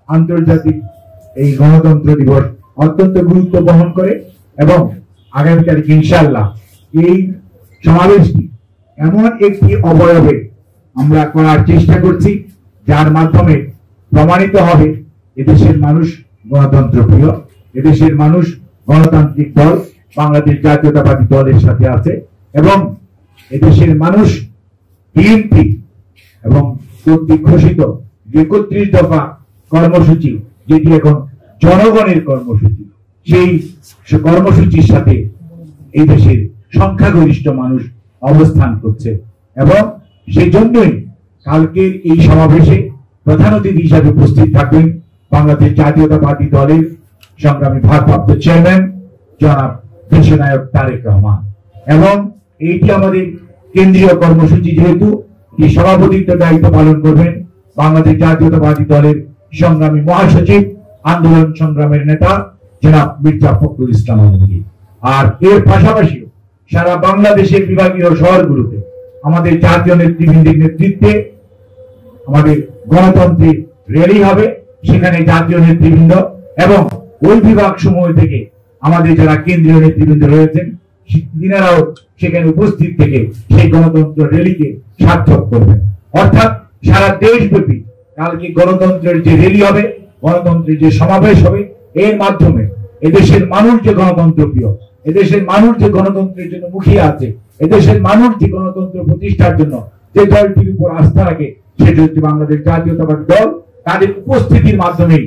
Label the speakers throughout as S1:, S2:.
S1: আন্তর্জাতিক এই গণতন্ত্র দিবস অত্যন্ত গুরুত্ব বহন করে এবং আগামী তারিখ ইনশাআল্লাহ এই সমাবেশটি এমন একটি অবয়বে আমরা করার চেষ্টা করছি যার মাধ্যমে প্রমাণিত হবে এদেশের মানুষ গণতন্ত্র প্রিয়, এদেশের মানুষ গণতান্ত্রিক দল বাংলাদেশ জাতীয়তাবাদী দলের সাথে আছে এবং এদেশের মানুষ বিএনপি এবং কর্তৃক ঘোষিত 31 দফা কর্মসূচি যেটি এখন জনগণের কর্মসূচি, সেই কর্মসূচির সাথে এই দেশের সংখ্যাগরিষ্ঠ মানুষ অবস্থান করছে এবং সেই জন্যই কালকের এই সমাবেশে প্রধান অতিথি হিসাবে উপস্থিত থাকবেন বাংলাদেশ জাতীয়তাবাদী দলের সংগ্রামী ভারপ্রাপ্ত চেয়ারম্যান জনাব দেশনায়ক তারেক রহমান এবং এইটি আমাদের কেন্দ্রীয় কর্মসূচি যেহেতু এই সভাপতিত্ব দায়িত্ব পালন করবেন বাংলাদেশ জাতীয়তাবাদী দলের সংগ্রামী মহাসচিব আন্দোলন সংগ্রামের নেতা জনাব মির্জা ফখরুল ইসলাম আলমগীর। আর এর পাশাপাশি সারা বাংলাদেশের বিভাগীয় শহরগুলোতে আমাদের জাতীয় নেতৃবৃন্দের নেতৃত্বে আমাদের গণতন্ত্রের র্যালি হবে, সেখানে জাতীয় নেতৃবৃন্দ এবং ওই বিভাগ সমূহ থেকে আমাদের যারা কেন্দ্রীয় নেতৃবৃন্দ রয়েছেন তিনারাও সেখানে উপস্থিত থেকে সেই গণতন্ত্র র্যালিকে সার্থক করবেন। অর্থাৎ সারা দেশব্যাপী কালকে গণতন্ত্রের যে র্যালি হবে, গণতন্ত্রের যে সমাবেশ হবে, এর মাধ্যমে এদেশের মানুষ যে গণতন্ত্র প্রিয়, এদেশের মানুষ যে গণতন্ত্রের জন্য মুখিয়ে আছে, এদেশের মানুষ যে গণতন্ত্র প্রতিষ্ঠার জন্য যে দলটির উপর আস্থা রাখে সেটি হচ্ছে বাংলাদেশ জাতীয়তাবাদী দল। তাদের উপস্থিতির মাধ্যমে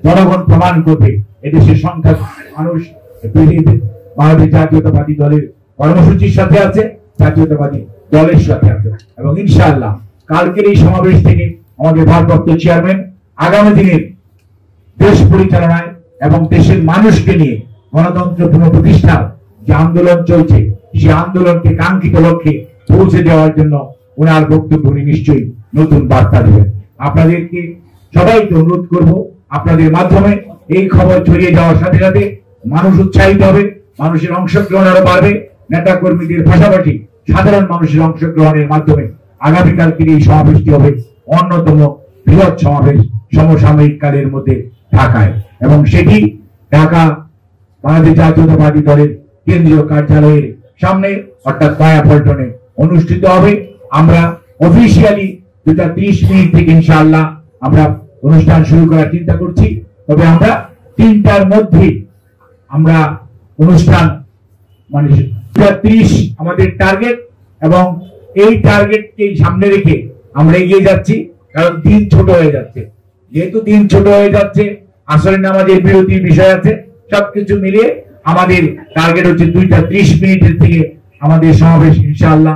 S1: জনগণ প্রমাণ করবে এদেশের সংখ্যা মানুষ বাংলাদেশ জাতীয়তাবাদী দলের কর্মসূচির সাথে আছে, জাতীয়তাবাদী দলের সাথে আছে এবং ইনশাআল্লাহ কালকের এই সমাবেশ থেকে আমাদের ভারপ্রাপ্ত চেয়ারম্যান আগামী দিনের দেশ পরিচালনায় এবং দেশের মানুষকে নিয়ে গণতন্ত্র পুনঃপ্রতিষ্ঠার যে আন্দোলন চলছে সেই আন্দোলনকে কাঙ্ক্ষিত লক্ষ্যে পৌঁছে দেওয়ার জন্য ওনার বক্তব্য নিশ্চয়ই নতুন বার্তা দেবেন। আপনাদেরকে সবাইকে অনুরোধ করব আপনাদের মাধ্যমে এই খবর ছড়িয়ে যাওয়ার সাথে সাথে মানুষ উৎসাহিত হবে, মানুষের অংশগ্রহণ আরো বাড়বে, নেতা কর্মীদের পাশাপাশি সাধারণ মানুষের অংশগ্রহণের মাধ্যমে আগামীকালকের এই সমাবেশটি হবে অন্যতম বৃহৎ সমাবেশ সমসাময়িক কালের মধ্যে ঢাকায় এবং সেটি ঢাকা বাংলাদেশ জাতীয়তাবাদী দলের কেন্দ্রীয় কার্যালয়ের সামনে অর্থাৎ নয়াপল্টনে অনুষ্ঠিত হবে। আমরা অফিসিয়ালি 2:30 থেকে ইনশাআল্লাহ আমরা অনুষ্ঠান শুরু করার চিন্তা করছি, তবে আমরা 3টার মধ্যে আমরা অনুষ্ঠান মানে 2:30 আমাদের টার্গেট এবং এই টার্গেটকে সামনে রেখে আমরা এগিয়ে যাচ্ছি, কারণ দিন ছোট হয়ে যাচ্ছে। যেহেতু দিন ছোট হয়ে যাচ্ছে, আসরের নামাজের বিরতির বিষয় আছে, সবকিছু মিলিয়ে আমাদের টার্গেট হচ্ছে 2:30 থেকে আমাদের সমাবেশ ইনশাআল্লাহ